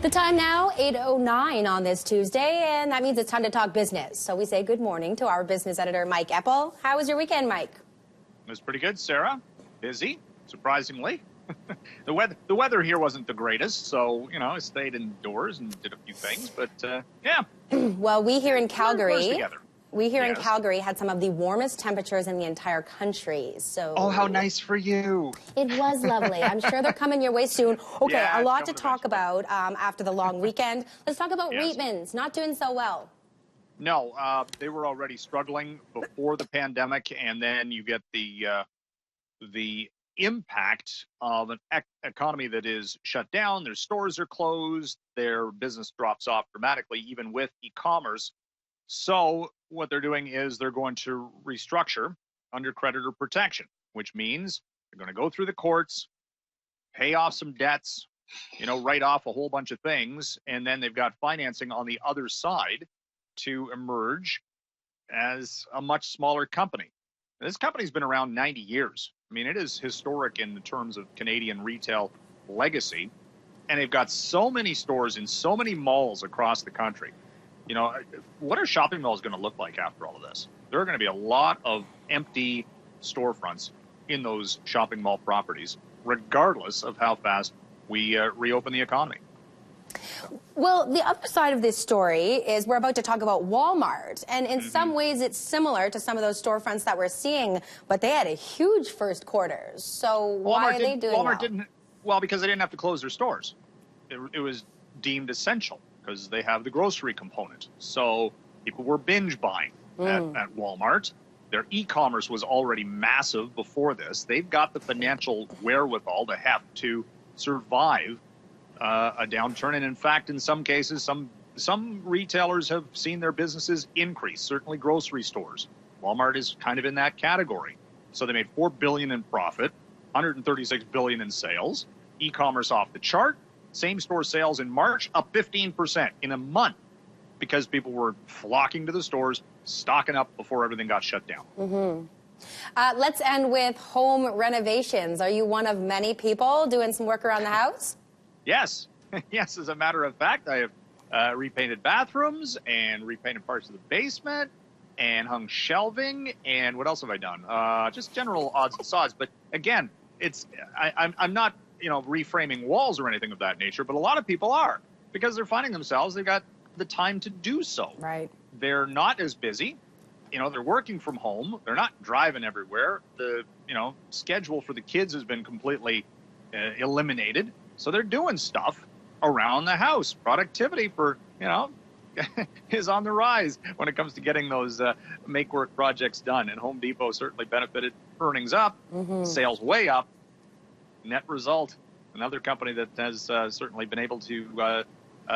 The time now, 8:09 on this Tuesday, and that means it's time to talk business. So we say good morning to our business editor, Mike Eppel. How was your weekend, Mike? It was pretty good, Sarah. Busy, surprisingly. The weather here wasn't the greatest, so, I stayed indoors and did a few things, but, yeah. Well, we here in Calgary... in Yes. Calgary had some of the warmest temperatures in the entire country. So Oh, how nice for you. It was lovely. I'm sure they're coming your way soon. Okay, Yeah, a lot to coming talk about after the long weekend. Let's talk about Yes. Reitman's not doing so well. No, they were already struggling before the pandemic, and then you get the impact of an economy that is shut down. Their stores are closed. Their business drops off dramatically, even with e-commerce. So what they're doing is they're going to restructure under creditor protection, which means they're going to go through the courts, pay off some debts, write off a whole bunch of things, and then they've got financing on the other side to emerge as a much smaller company. This company's been around 90 years. I mean, it is historic in terms of Canadian retail legacy, and they've got so many stores in so many malls across the country. What are shopping malls going to look like after all of this? There are going to be a lot of empty storefronts in those shopping mall properties, regardless of how fast we reopen the economy. Well, the other side of this story is we're about to talk about Walmart. And in some ways, it's similar to some of those storefronts that we're seeing, but they had a huge first quarter. So why are they doing Walmart well? Because they didn't have to close their stores. It was deemed essential, because they have the grocery component. So people were binge buying at Walmart. Their e-commerce was already massive before this. They've got the financial wherewithal to have to survive a downturn. And in fact, in some cases, some retailers have seen their businesses increase, certainly grocery stores. Walmart is kind of in that category. So they made $4 billion in profit, $136 billion in sales, e-commerce off the chart. Same-store sales in March up 15% in a month because people were flocking to the stores, stocking up before everything got shut down. Let's end with home renovations. Are you one of many people doing some work around the house? Yes. Yes, as a matter of fact, I have repainted bathrooms and repainted parts of the basement and hung shelving. And what else have I done? Just general odds and sods. But again, I'm not reframing walls or anything of that nature, but a lot of people are, because they're finding themselves, they've got the time to do so. Right. They're not as busy. They're working from home. They're not driving everywhere. The, schedule for the kids has been completely eliminated. So they're doing stuff around the house. Productivity for, is on the rise when it comes to getting those make work projects done. And Home Depot certainly benefited. Earnings up, sales way up. Net result, another company that has certainly been able to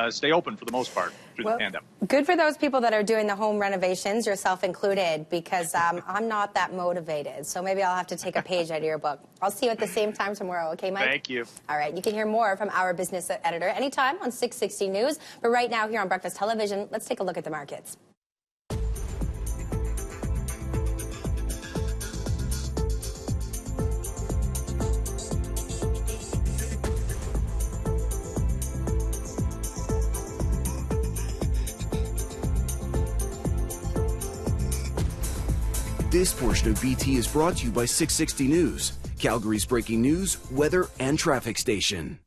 stay open for the most part through the pandemic. Good for those people that are doing the home renovations, yourself included, because I'm not that motivated. So maybe I'll have to take a page out of your book. I'll see you at the same time tomorrow. Okay, Mike? Thank you. All right. You can hear more from our business editor anytime on 660 News. But right now here on Breakfast Television, let's take a look at the markets. This portion of BT is brought to you by 660 News, Calgary's breaking news, weather, and traffic station.